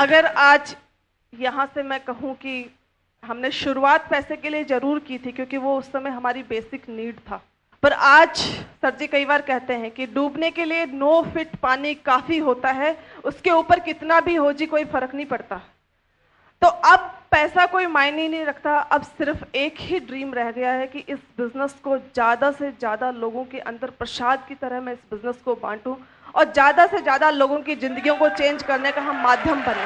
अगर आज यहाँ से मैं कहूँ कि हमने शुरुआत पैसे के लिए जरूर की थी, क्योंकि वो उस समय हमारी बेसिक नीड था, पर आज सर जी कई बार कहते हैं कि डूबने के लिए 9 फीट पानी काफी होता है, उसके ऊपर कितना भी हो जी कोई फर्क नहीं पड़ता। तो अब पैसा कोई मायने नहीं रखता, अब सिर्फ एक ही ड्रीम रह गया है कि इस बिजनेस को ज्यादा से ज्यादा लोगों के अंदर प्रसाद की तरह मैं इस बिजनेस को बांटूं और ज्यादा से ज्यादा लोगों की जिंदगियों को चेंज करने का हम माध्यम बने।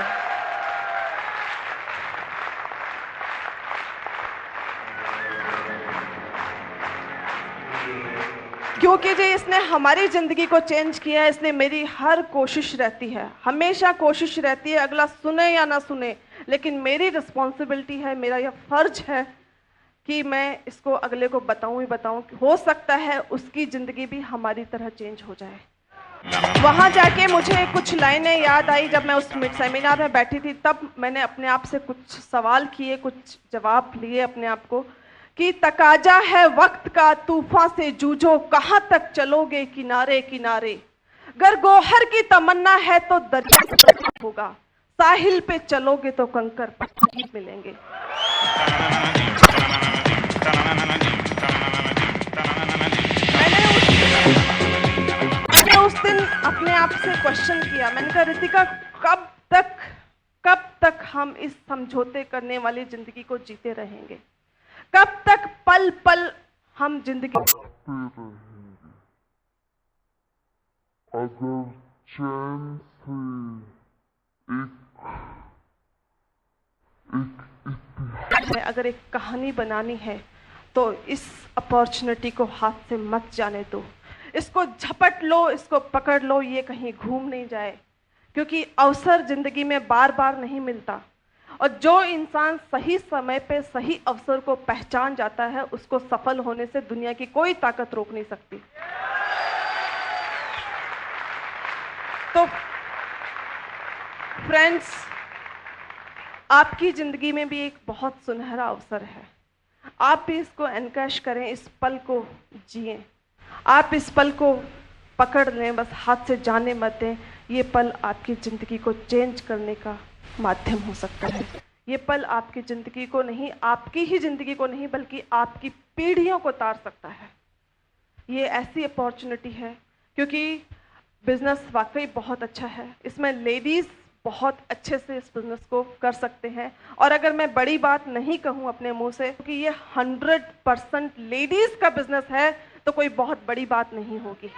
क्योंकि जी इसने हमारी जिंदगी को चेंज किया है, इसलिए मेरी हर कोशिश रहती है, हमेशा कोशिश रहती है, अगला सुने या ना सुने, लेकिन मेरी रिस्पॉन्सिबिलिटी है, मेरा यह फर्ज है कि मैं इसको अगले को बताऊं ही बताऊं। हो सकता है उसकी जिंदगी भी हमारी तरह चेंज हो जाए। वहां जाके मुझे कुछ लाइनें याद आई, जब मैं उस सेमिनार में बैठी थी तब मैंने अपने आप से कुछ सवाल किए, कुछ जवाब लिए अपने आप को कि तकाजा है वक्त का तूफान से जूझो, कहां तक चलोगे किनारे किनारे, गर गोहर की तमन्ना है तो दरिया होगा, साहिल पे चलोगे तो कंकर पत्थर ही मिलेंगे। मैंने उस दिन अपने आप से क्वेश्चन किया, मैंने कहा रितिका कब तक हम इस समझौते करने वाली जिंदगी को जीते रहेंगे, कब तक पल पल हम जिंदगी अगर चैन से अगर एक कहानी बनानी है तो इस अपॉर्चुनिटी को हाथ से मत जाने दो, इसको झपट लो, इसको पकड़ लो, ये कहीं घूम नहीं जाए, क्योंकि अवसर जिंदगी में बार बार नहीं मिलता और जो इंसान सही समय पे सही अवसर को पहचान जाता है उसको सफल होने से दुनिया की कोई ताकत रोक नहीं सकती। तो फ्रेंड्स, आपकी जिंदगी में भी एक बहुत सुनहरा अवसर है, आप भी इसको एनकैश करें, इस पल को जिएं, आप इस पल को पकड़ लें, बस हाथ से जाने मत दें। ये पल आपकी जिंदगी को चेंज करने का माध्यम हो सकता है। ये पल आपकी जिंदगी को नहीं, आपकी ही जिंदगी को नहीं बल्कि आपकी पीढ़ियों को तार सकता है। ये ऐसी अपॉर्चुनिटी है, क्योंकि बिजनेस वाकई बहुत अच्छा है, इसमें लेडीज बहुत अच्छे से इस बिजनेस को कर सकते हैं। और अगर मैं बड़ी बात नहीं कहूं अपने मुंह से, क्योंकि ये 100% लेडीज का बिजनेस है, तो कोई बहुत बड़ी बात नहीं होगी।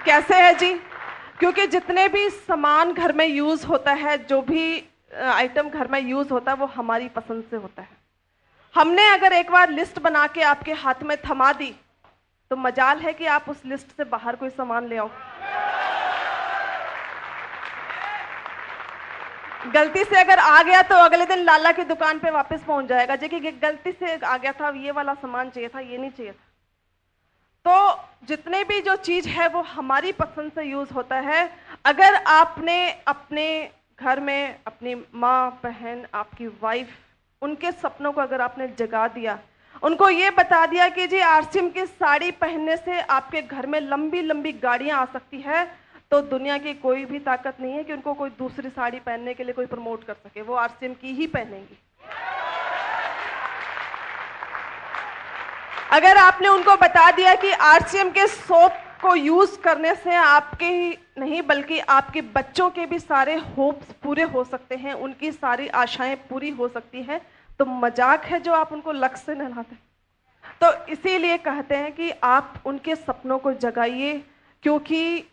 कैसे है जी? क्योंकि जितने भी सामान घर में यूज होता है, जो भी आइटम घर में यूज होता है, वो हमारी पसंद से होता है। हमने अगर एक बार लिस्ट बना के आपके हाथ में थमा दी तो मजाल है कि आप उस लिस्ट से बाहर कोई सामान ले आओ। गलती से अगर आ गया तो अगले दिन लाला की दुकान पे वापस पहुंच जाएगा, जो कि गलती से आ गया था, ये वाला सामान चाहिए था, ये नहीं चाहिए था। तो जितने भी जो चीज है वो हमारी पसंद से यूज होता है। अगर आपने अपने घर में अपनी माँ, बहन, आपकी वाइफ, उनके सपनों को अगर आपने जगा दिया, उनको ये बता दिया कि जी आरसीएम की साड़ी पहनने से आपके घर में लंबी लंबी गाड़ियां आ सकती है, तो दुनिया की कोई भी ताकत नहीं है कि उनको कोई दूसरी साड़ी पहनने के लिए कोई प्रमोट कर सके, वो आरसीएम की ही पहनेंगी। अगर आपने उनको बता दिया कि आरसीएम के सोप को यूज करने से आपके ही नहीं बल्कि आपके बच्चों के भी सारे होप्स पूरे हो सकते हैं, उनकी सारी आशाएं पूरी हो सकती हैं, तो मजाक है जो आप उनको लक्ष्य से नहलाते। तो इसीलिए कहते हैं कि आप उनके सपनों को जगाइए, क्योंकि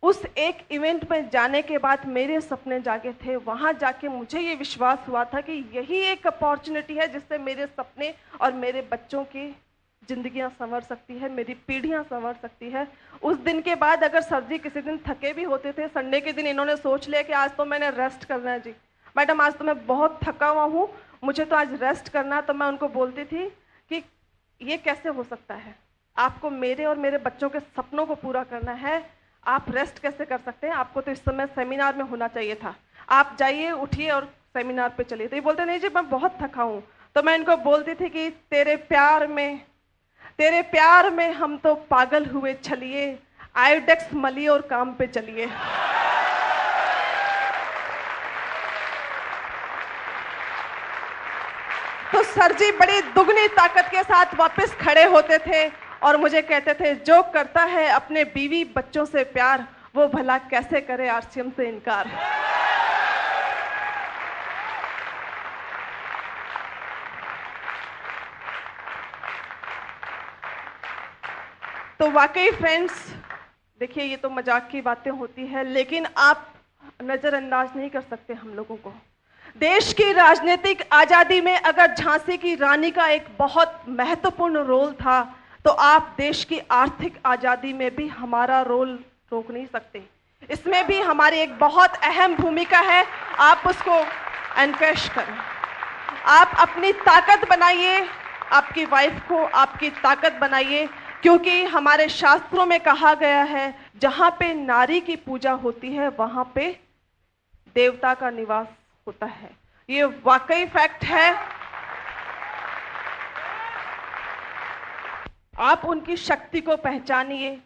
उस एक इवेंट में जाने के बाद मेरे सपने जागे थे। वहां जाके मुझे ये विश्वास हुआ था कि यही एक अपॉर्चुनिटी है जिससे मेरे सपने और मेरे बच्चों की जिंदगियां संवर सकती है, मेरी पीढ़ियां संवर सकती है। उस दिन के बाद अगर सर जी किसी दिन थके भी होते थे, संडे के दिन इन्होंने सोच लिया कि आज तो मैंने रेस्ट करना है जी, मैडम आज तो मैं बहुत थका हुआ हूँ, मुझे तो आज रेस्ट करना, तो मैं उनको बोलती थी कि ये कैसे हो सकता है, आपको मेरे और मेरे बच्चों के सपनों को पूरा करना है, आप रेस्ट कैसे कर सकते हैं, आपको तो इस समय सेमिनार में होना चाहिए था, आप जाइए, उठिए और सेमिनार पे चलिए। तो ये बोलते नहीं जी मैं बहुत थका हूँ। तो मैं इनको बोलती थी कि तेरे प्यार में हम तो पागल हुए छलिए, आयोडेक्स मलिए और काम पे चलिए। तो सर जी बड़ी दुगनी ताकत के साथ वापस खड़े होते थे और मुझे कहते थे, जो करता है अपने बीवी बच्चों से प्यार, वो भला कैसे करे आरसीएम से इनकार। तो वाकई फ्रेंड्स, देखिए ये तो मजाक की बातें होती है, लेकिन आप नजरअंदाज नहीं कर सकते हम लोगों को। देश की राजनीतिक आजादी में अगर झांसी की रानी का एक बहुत महत्वपूर्ण रोल था, तो आप देश की आर्थिक आजादी में भी हमारा रोल रोक नहीं सकते। इसमें भी हमारी एक बहुत अहम भूमिका है, आप उसको एनकरेज करें। आप अपनी ताकत बनाइए, आपकी वाइफ को आपकी ताकत बनाइए, क्योंकि हमारे शास्त्रों में कहा गया है, जहां पे नारी की पूजा होती है वहां पे देवता का निवास होता है। ये वाकई फैक्ट है। आप उनकी शक्ति को पहचानिए,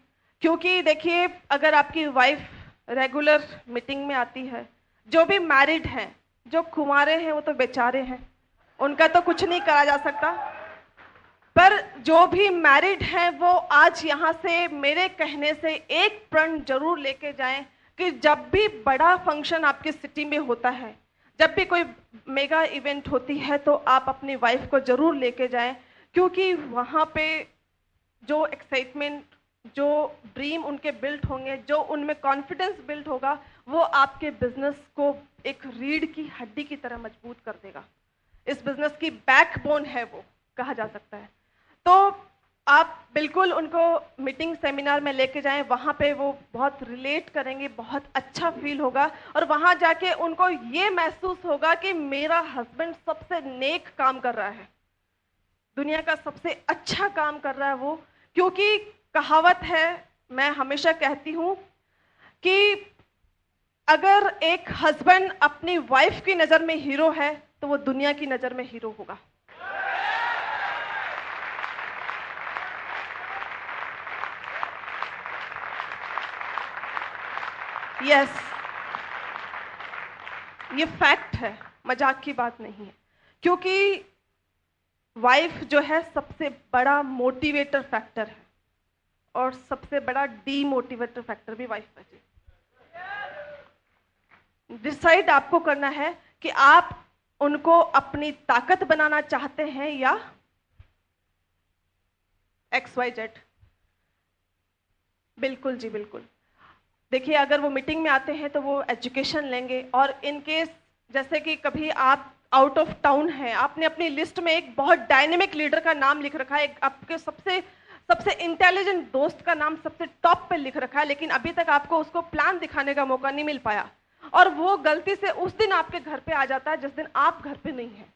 क्योंकि देखिए अगर आपकी वाइफ रेगुलर मीटिंग में आती है, जो भी मैरिड हैं, जो कुंवारे हैं वो तो बेचारे हैं, उनका तो कुछ नहीं करा जा सकता, पर जो भी मैरिड हैं वो आज यहाँ से मेरे कहने से एक प्रण जरूर लेके जाएं कि जब भी बड़ा फंक्शन आपकी सिटी में होता है, जब भी कोई मेगा इवेंट होती है, तो आप अपनी वाइफ को जरूर लेके जाएं, क्योंकि वहाँ पे जो एक्साइटमेंट, जो ड्रीम उनके बिल्ड होंगे, जो उनमें कॉन्फिडेंस बिल्ड होगा, वो आपके बिजनेस को एक रीढ़ की हड्डी की तरह मजबूत कर देगा। इस बिजनेस की बैकबोन है वो, कहा जा सकता है। तो आप बिल्कुल उनको मीटिंग सेमिनार में लेके जाएं, वहाँ पे वो बहुत रिलेट करेंगे, बहुत अच्छा फील होगा, और वहाँ जाके उनको ये महसूस होगा कि मेरा हस्बैंड सबसे नेक काम कर रहा है, दुनिया का सबसे अच्छा काम कर रहा है वो। क्योंकि कहावत है, मैं हमेशा कहती हूँ कि अगर एक हस्बैंड अपनी वाइफ की नज़र में हीरो है, तो वो दुनिया की नज़र में हीरो होगा। यस, ये फैक्ट है, मजाक की बात नहीं है, क्योंकि वाइफ जो है सबसे बड़ा मोटिवेटर फैक्टर है, और सबसे बड़ा डीमोटिवेटर फैक्टर भी वाइफ है। डिसाइड आपको करना है कि आप उनको अपनी ताकत बनाना चाहते हैं या XYZ। बिल्कुल जी बिल्कुल। देखिए अगर वो मीटिंग में आते हैं तो वो एजुकेशन लेंगे, और इन केस जैसे कि कभी आप आउट ऑफ टाउन हैं, आपने अपनी लिस्ट में एक बहुत डायनेमिक लीडर का नाम लिख रखा है, आपके सबसे इंटेलिजेंट दोस्त का नाम सबसे टॉप पे लिख रखा है, लेकिन अभी तक आपको उसको प्लान दिखाने का मौका नहीं मिल पाया, और वो गलती से उस दिन आपके घर पे आ जाता है जिस दिन आप घर पे नहीं हैं।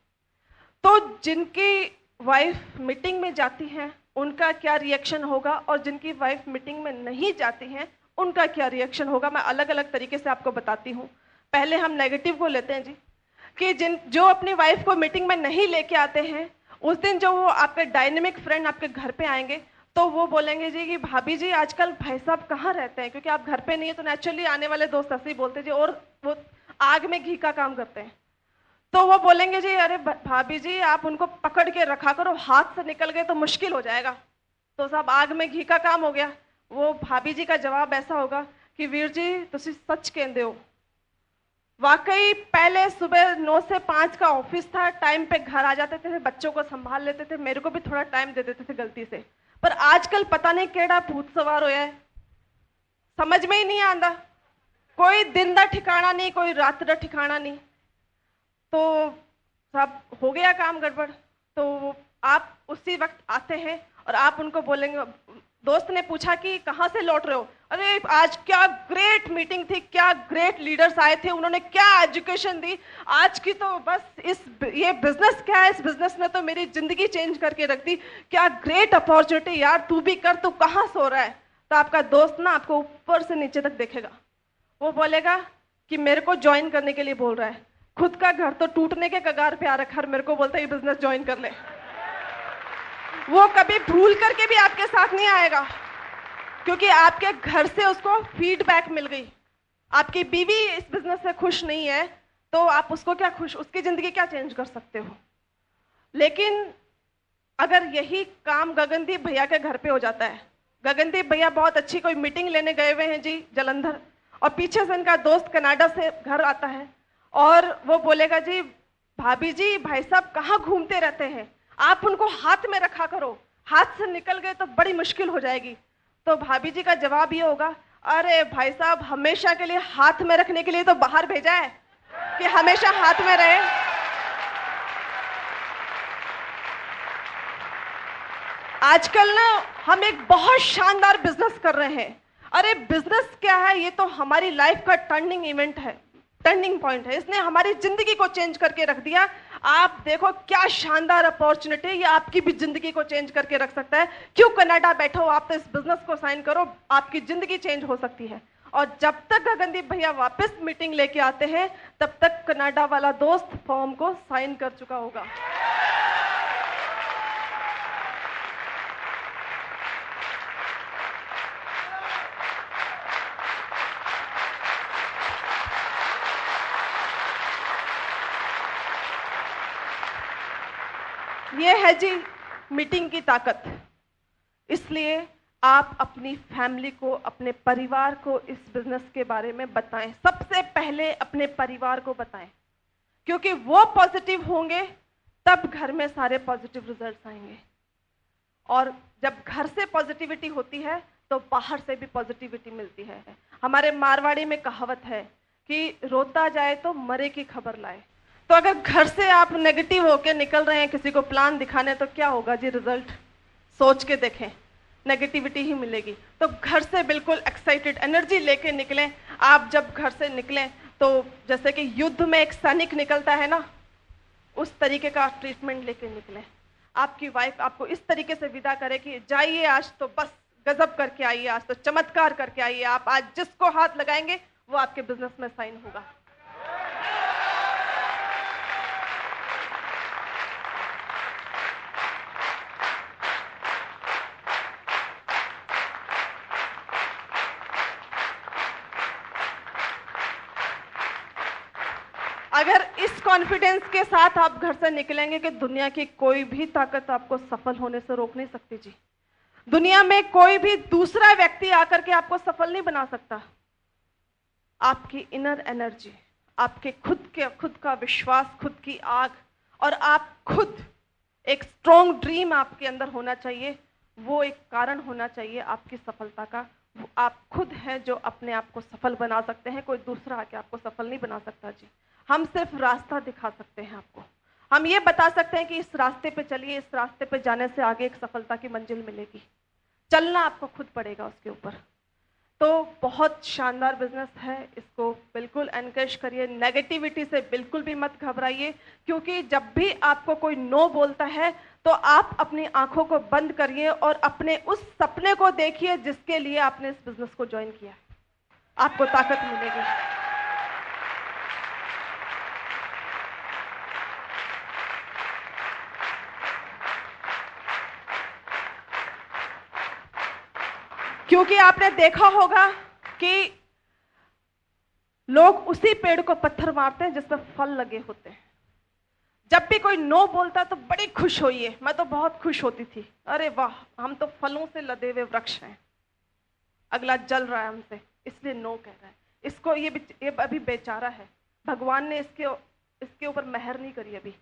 तो जिनकी वाइफ मीटिंग में जाती हैं उनका क्या रिएक्शन होगा, और जिनकी वाइफ मीटिंग में नहीं जाती हैं उनका क्या रिएक्शन होगा, मैं अलग अलग तरीके से आपको बताती हूँ। पहले हम नेगेटिव को लेते हैं जी, कि जो अपनी वाइफ को मीटिंग में नहीं लेके आते हैं, उस दिन जो वो आपके डायनेमिक फ्रेंड आपके घर पे आएंगे, तो वो बोलेंगे जी कि भाभी जी आजकल भाई साहब कहाँ रहते हैं, क्योंकि आप घर पे नहीं है, तो नेचुरली आने वाले दोस्त ऐसे ही बोलते जी, और वो आग में घी का काम करते हैं। तो वो बोलेंगे जी, अरे भाभी जी आप उनको पकड़ के रखा करो, हाथ से निकल गए तो मुश्किल हो जाएगा, तो सब आग में घी का काम हो गया। वो भाभी जी का जवाब ऐसा होगा कि वीर जी तुसी सच कहते हो, वाकई पहले सुबह 9 से 5 का ऑफिस था, टाइम पे घर आ जाते थे, बच्चों को संभाल लेते थे, मेरे को भी थोड़ा टाइम दे देते थे गलती से, पर आजकल पता नहीं केड़ा भूत सवार होया है, समझ में ही नहीं आंदा, कोई दिन दा ठिकाना नहीं, कोई रात दा ठिकाना नहीं, तो सब हो गया काम गड़बड़। तो आप उसी वक्त आते हैं और आप उनको बोलेंगे, दोस्त ने पूछा कि कहाँ से लौट रहे हो, अरे आज क्या ग्रेट मीटिंग थी, क्या ग्रेट लीडर्स आए थे, उन्होंने क्या एजुकेशन दी, आज की तो बस ये बिजनेस क्या है, इस बिजनेस ने तो मेरी जिंदगी चेंज करके रख दी, क्या ग्रेट अपॉर्चुनिटी यार, तू भी कर, तू कहाँ सो रहा है। तो आपका दोस्त ना आपको ऊपर से नीचे तक देखेगा, वो बोलेगा कि मेरे को ज्वाइन करने के लिए बोल रहा है, खुद का घर तो टूटने के कगार पे आ रखा है, मेरे को बोलता है ये बिजनेस ज्वाइन कर ले। वो कभी भूल करके भी आपके साथ नहीं आएगा, क्योंकि आपके घर से उसको फीडबैक मिल गई। आपकी बीवी इस बिजनेस से खुश नहीं है तो आप उसको क्या उसकी जिंदगी क्या चेंज कर सकते हो। लेकिन अगर यही काम गगनदीप भैया के घर पे हो जाता है, गगनदीप भैया बहुत अच्छी कोई मीटिंग लेने गए हुए हैं जी जलंधर, और पीछे से इनका दोस्त कनाडा से घर आता है और वो बोलेगा जी भाभी जी भाई साहब कहाँ घूमते रहते हैं, आप उनको हाथ में रखा करो, हाथ से निकल गए तो बड़ी मुश्किल हो जाएगी। तो भाभी जी का जवाब ये होगा, अरे भाई साहब हमेशा के लिए हाथ में रखने के लिए तो बाहर भेजा है कि हमेशा हाथ में रहे। आजकल ना हम एक बहुत शानदार बिजनेस कर रहे हैं। अरे बिजनेस क्या है, ये तो हमारी लाइफ का टर्निंग इवेंट है, टर्निंग पॉइंट है। इसने हमारी जिंदगी को चेंज करके रख दिया। आप देखो क्या शानदार अपॉर्चुनिटी, ये आपकी भी जिंदगी को चेंज करके रख सकता है। क्यों कनाडा बैठो, आप तो इस बिजनेस को साइन करो, आपकी जिंदगी चेंज हो सकती है। और जब तक गगनदीप भैया वापस मीटिंग लेके आते हैं तब तक कनाडा वाला दोस्त फॉर्म को साइन कर चुका होगा। ये है जी मीटिंग की ताकत। इसलिए आप अपनी फैमिली को, अपने परिवार को इस बिजनेस के बारे में बताएं। सबसे पहले अपने परिवार को बताएं, क्योंकि वो पॉजिटिव होंगे तब घर में सारे पॉजिटिव रिजल्ट्स आएंगे। और जब घर से पॉजिटिविटी होती है तो बाहर से भी पॉजिटिविटी मिलती है। हमारे मारवाड़ी में कहावत है कि रोता जाए तो मरे की खबर लाए। तो अगर घर से आप नेगेटिव होके निकल रहे हैं किसी को प्लान दिखाने, तो क्या होगा जी रिजल्ट? सोच के देखें, नेगेटिविटी ही मिलेगी। तो घर से बिल्कुल एक्साइटेड एनर्जी लेके निकलें। आप जब घर से निकलें तो जैसे कि युद्ध में एक सैनिक निकलता है ना, उस तरीके का ट्रीटमेंट लेके निकलें। आपकी वाइफ आपको इस तरीके से विदा करे कि जाइए आज तो बस गजब करके आइए, आज तो चमत्कार करके आइए। आप आज जिसको हाथ लगाएंगे वो आपके बिजनेस में साइन होगा। अगर इस कॉन्फिडेंस के साथ आप घर से निकलेंगे कि दुनिया की कोई भी ताकत आपको सफल होने से रोक नहीं सकती जी। दुनिया में कोई भी दूसरा व्यक्ति आकर के आपको सफल नहीं बना सकता। आपकी इनर एनर्जी, आपके खुद का विश्वास, खुद की आग, और आप खुद एक स्ट्रॉन्ग ड्रीम आपके अंदर होना चाहिए। वो एक कारण होना चाहिए आपकी सफलता का। आप खुद हैं जो अपने आप को सफल बना सकते हैं, कोई दूसरा आके आपको सफल नहीं बना सकता जी। हम सिर्फ रास्ता दिखा सकते हैं आपको। हम ये बता सकते हैं कि इस रास्ते पे चलिए, इस रास्ते पे जाने से आगे एक सफलता की मंजिल मिलेगी। चलना आपको खुद पड़ेगा उसके ऊपर। तो बहुत शानदार बिजनेस है, इसको बिल्कुल एनकरेज करिए। नेगेटिविटी से बिल्कुल भी मत घबराइए, क्योंकि जब भी आपको कोई नो बोलता है तो आप अपनी आंखों को बंद करिए और अपने उस सपने को देखिए जिसके लिए आपने इस बिजनेस को ज्वाइन किया। आपको ताकत मिलेगी। क्योंकि आपने देखा होगा कि लोग उसी पेड़ को पत्थर मारते हैं जिस पर फल लगे होते हैं। जब भी कोई नो बोलता तो बड़ी खुश होइए। मैं तो बहुत खुश होती थी, अरे वाह हम तो फलों से लदे हुए वृक्ष हैं, अगला जल रहा है हमसे इसलिए नो कह रहा है। इसको ये अभी बेचारा है, भगवान ने इसके ऊपर मेहर नहीं करी अभी,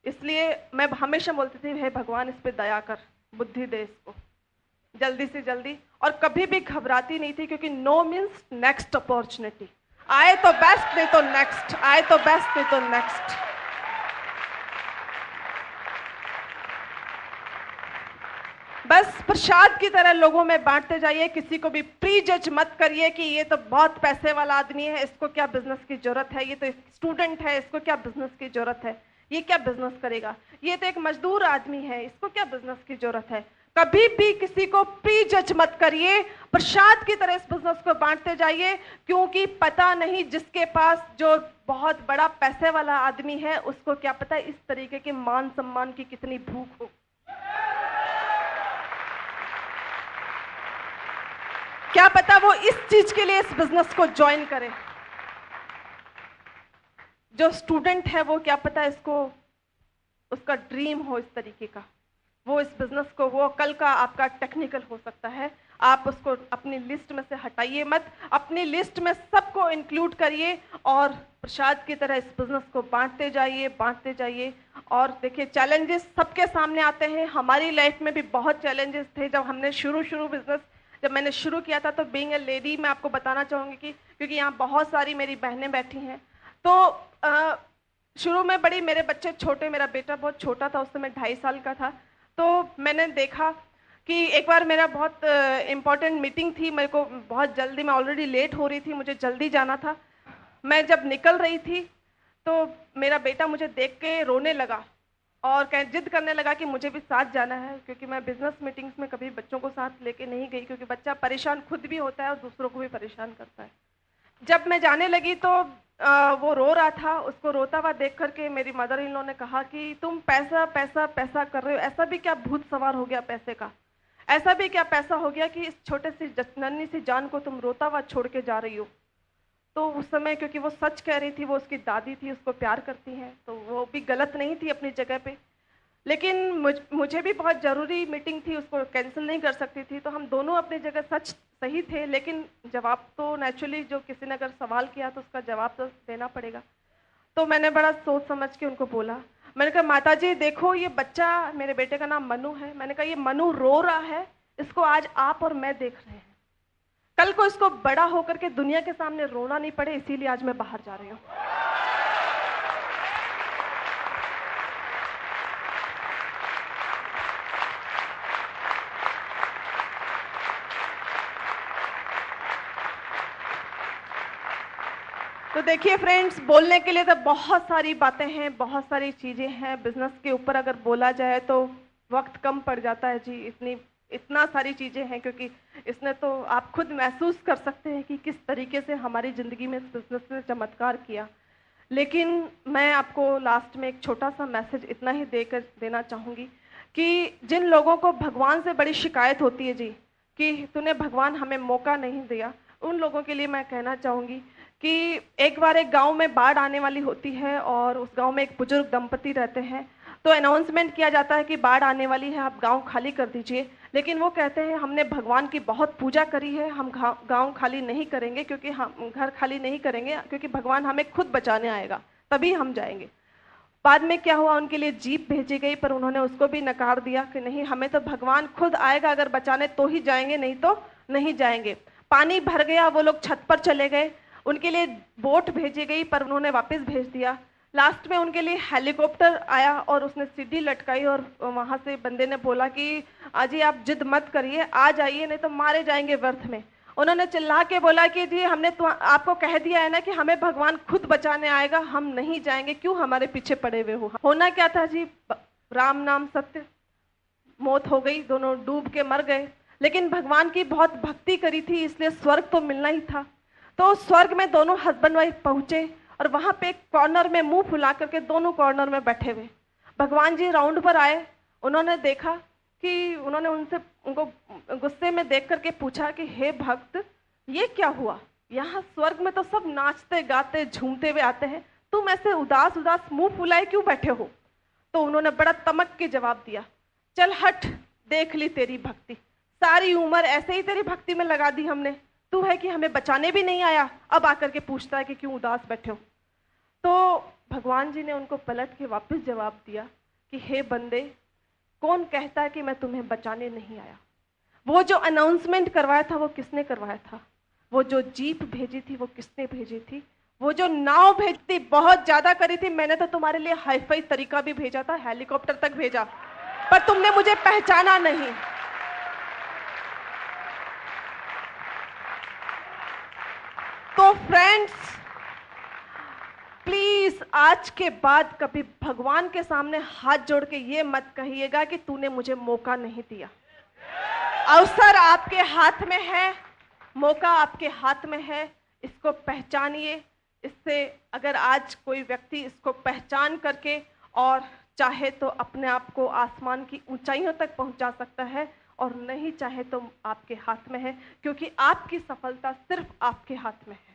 इसलिए मैं हमेशा बोलती थी हे भगवान इस पे दया कर, बुद्धि दे इसको जल्दी से जल्दी। और कभी भी घबराती नहीं थी, क्योंकि नो मीन्स नेक्स्ट अपॉर्चुनिटी। आए तो बेस्ट, नहीं तो नेक्स्ट, आए तो बेस्ट, नहीं तो नेक्स्ट। बस प्रसाद की तरह लोगों में बांटते जाइए। किसी को भी प्री जज मत करिए कि ये तो बहुत पैसे वाला आदमी है, इसको क्या बिजनेस की जरूरत है, ये तो स्टूडेंट है, इसको क्या बिजनेस की जरूरत है, ये क्या बिजनेस करेगा, ये तो एक मजदूर आदमी है, इसको क्या बिजनेस की जरूरत है। कभी भी किसी को प्री जज मत करिए। प्रसाद की तरह इस बिजनेस को बांटते जाइए, क्योंकि पता नहीं जिसके पास जो बहुत बड़ा पैसे वाला आदमी है उसको क्या पता इस तरीके के मान सम्मान की कितनी भूख हो। क्या पता वो इस चीज के लिए इस बिजनेस को ज्वाइन करे। जो स्टूडेंट है वो क्या पता इसको उसका ड्रीम हो इस तरीके का, वो इस बिजनेस को, वो कल का आपका टेक्निकल हो सकता है। आप उसको अपनी लिस्ट में से हटाइए मत, अपनी लिस्ट में सबको इंक्लूड करिए और प्रसाद की तरह इस बिजनेस को बांटते जाइए। और देखिए चैलेंजेस सबके सामने आते हैं, हमारी लाइफ में भी बहुत चैलेंजेस थे जब हमने शुरू बिजनेस जब मैंने शुरू किया था। तो बीइंग ए लेडी मैं आपको बताना चाहूँगी कि क्योंकि यहाँ बहुत सारी मेरी बहनें बैठी हैं, तो शुरू में बड़ी, मेरे बच्चे छोटे, मेरा बेटा बहुत छोटा था, उस समय 2.5 साल का था। तो मैंने देखा कि एक बार मेरा बहुत इम्पॉर्टेंट मीटिंग थी, मेरे को बहुत जल्दी, मैं ऑलरेडी लेट हो रही थी, मुझे जल्दी जाना था। मैं जब निकल रही थी तो मेरा बेटा मुझे देख के रोने लगा और जिद करने लगा कि मुझे भी साथ जाना है, क्योंकि मैं बिजनेस मीटिंग्स में कभी बच्चों को साथ लेके नहीं गई, क्योंकि बच्चा परेशान खुद भी होता है और दूसरों को भी परेशान करता है। जब मैं जाने लगी तो वो रो रहा था, उसको रोता हुआ देख करके मेरी मदर इन लॉ ने कहा कि तुम पैसा पैसा पैसा कर रहे हो, ऐसा भी क्या भूत सवार हो गया पैसे का, ऐसा भी क्या पैसा हो गया कि इस छोटे सी नन्ही सी जान को तुम रोता हुआ छोड़ के जा रही हो। तो उस समय क्योंकि वो सच कह रही थी, वो उसकी दादी थी, उसको प्यार करती हैं, तो वो भी गलत नहीं थी अपनी जगह पे, लेकिन मुझे भी बहुत ज़रूरी मीटिंग थी, उसको कैंसिल नहीं कर सकती थी। तो हम दोनों अपनी जगह सही थे, लेकिन जवाब तो नेचुरली जो किसी ने अगर सवाल किया तो उसका जवाब तो देना पड़ेगा। तो मैंने बड़ा सोच समझ के उनको बोला, मैंने कहा माताजी देखो ये बच्चा, मेरे बेटे का नाम मनु है, मैंने कहा ये मनु रो रहा है, इसको आज आप और मैं देख रहे हैं, कल को इसको बड़ा होकर के दुनिया के सामने रोना नहीं पड़े, इसीलिए आज मैं बाहर जा रही हूँ। तो देखिए फ्रेंड्स, बोलने के लिए तो बहुत सारी बातें हैं, बहुत सारी चीजें हैं, बिजनेस के ऊपर अगर बोला जाए तो वक्त कम पड़ जाता है जी, इतना सारी चीजें हैं, क्योंकि इसने तो आप खुद महसूस कर सकते हैं कि किस तरीके से हमारी जिंदगी में इस बिजनेस ने चमत्कार किया। लेकिन मैं आपको लास्ट में एक छोटा सा मैसेज इतना ही देना चाहूँगी कि जिन लोगों को भगवान से बड़ी शिकायत होती है जी कि तूने भगवान हमें मौका नहीं दिया, उन लोगों के लिए मैं कहना चाहूँगी कि एक बार एक गांव में बाढ़ आने वाली होती है और उस गांव में एक बुजुर्ग दंपति रहते हैं। तो अनाउंसमेंट किया जाता है कि बाढ़ आने वाली है, आप गांव खाली कर दीजिए। लेकिन वो कहते हैं हमने भगवान की बहुत पूजा करी है, हम गांव खाली नहीं करेंगे, क्योंकि हम घर खाली नहीं करेंगे, क्योंकि भगवान हमें खुद बचाने आएगा, तभी हम जाएंगे। बाद में क्या हुआ, उनके लिए जीप भेजी गई, पर उन्होंने उसको भी नकार दिया कि नहीं, हमें तो भगवान खुद आएगा, अगर बचाने तो ही जाएंगे, नहीं तो नहीं जाएंगे। पानी भर गया, वो लोग छत पर चले गए, उनके लिए बोट भेजी गई, पर उन्होंने वापस भेज दिया। लास्ट में उनके लिए हेलीकॉप्टर आया और उसने सीढ़ी लटकाई और वहां से बंदे ने बोला कि अजी आप जिद मत करिए, आ जाइए, नहीं तो मारे जाएंगे व्यर्थ में। उन्होंने चिल्ला के बोला कि जी हमने तो आपको कह दिया है ना कि हमें भगवान खुद बचाने आएगा, हम नहीं जाएंगे, क्यों हमारे पीछे पड़े हुए हो। होना क्या था जी, राम नाम सत्य, मौत हो गई, दोनों डूब के मर गए। लेकिन भगवान की बहुत भक्ति करी थी, इसलिए स्वर्ग तो मिलना ही था। तो स्वर्ग में दोनों हस्बैंड वाइफ पहुंचे और वहां पे एक कॉर्नर में मुंह फुला करके दोनों कॉर्नर में बैठे हुए भगवान जी राउंड पर आए। उन्होंने देखा कि उन्होंने उनको गुस्से में देख करके पूछा कि हे भक्त, ये क्या हुआ, यहाँ स्वर्ग में तो सब नाचते गाते झूमते हुए आते हैं, तुम ऐसे उदास उदास मुंह फुलाए क्यों बैठे हो। तो उन्होंने बड़ा तमक के जवाब दिया, चल हट, देख ली तेरी भक्ति, सारी उम्र ऐसे ही तेरी भक्ति में लगा दी हमने, तू है कि हमें बचाने भी नहीं आया, अब आकर के पूछता है कि क्यों उदास बैठे हो। तो भगवान जी ने उनको पलट के वापस जवाब दिया कि हे बंदे, कौन कहता है कि मैं तुम्हें बचाने नहीं आया। वो जो अनाउंसमेंट करवाया था वो किसने करवाया था, वो जो जीप भेजी थी वो किसने भेजी थी, वो जो नाव भेजती बहुत ज्यादा करी थी, मैंने तो तुम्हारे लिए हाईफाई तरीका भी भेजा था, हेलीकॉप्टर तक भेजा, पर तुमने मुझे पहचाना नहीं। तो फ्रेंड्स प्लीज आज के बाद कभी भगवान के सामने हाथ जोड़ के ये मत कहिएगा कि तूने मुझे मौका नहीं दिया। अवसर आपके हाथ में है, मौका आपके हाथ में है, इसको पहचानिए। इससे अगर आज कोई व्यक्ति इसको पहचान करके और चाहे तो अपने आप को आसमान की ऊंचाइयों तक पहुंचा सकता है, और नहीं चाहे तो आपके हाथ में है, क्योंकि आपकी सफलता सिर्फ आपके हाथ में है।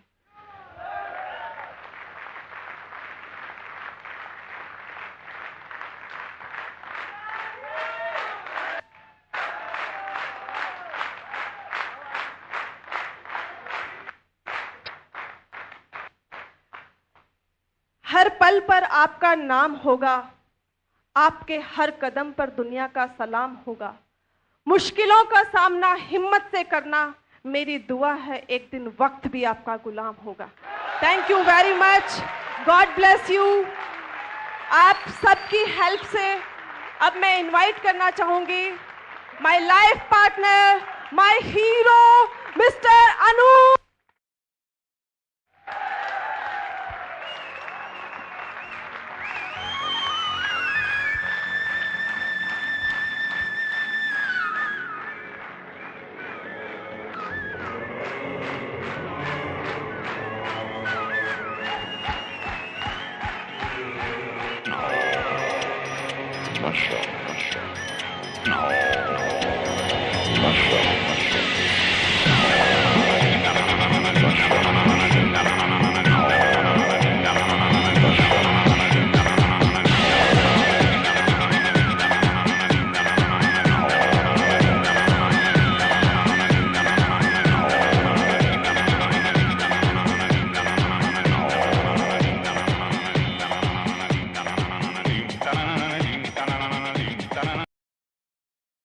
हर पल पर आपका नाम होगा, आपके हर कदम पर दुनिया का सलाम होगा। मुश्किलों का सामना हिम्मत से करना, मेरी दुआ है एक दिन वक्त भी आपका गुलाम होगा। Thank you very much, God bless you. आप सबकी हेल्प से अब मैं इनवाइट करना चाहूंगी my life partner, my hero mister Anu. Mushroom.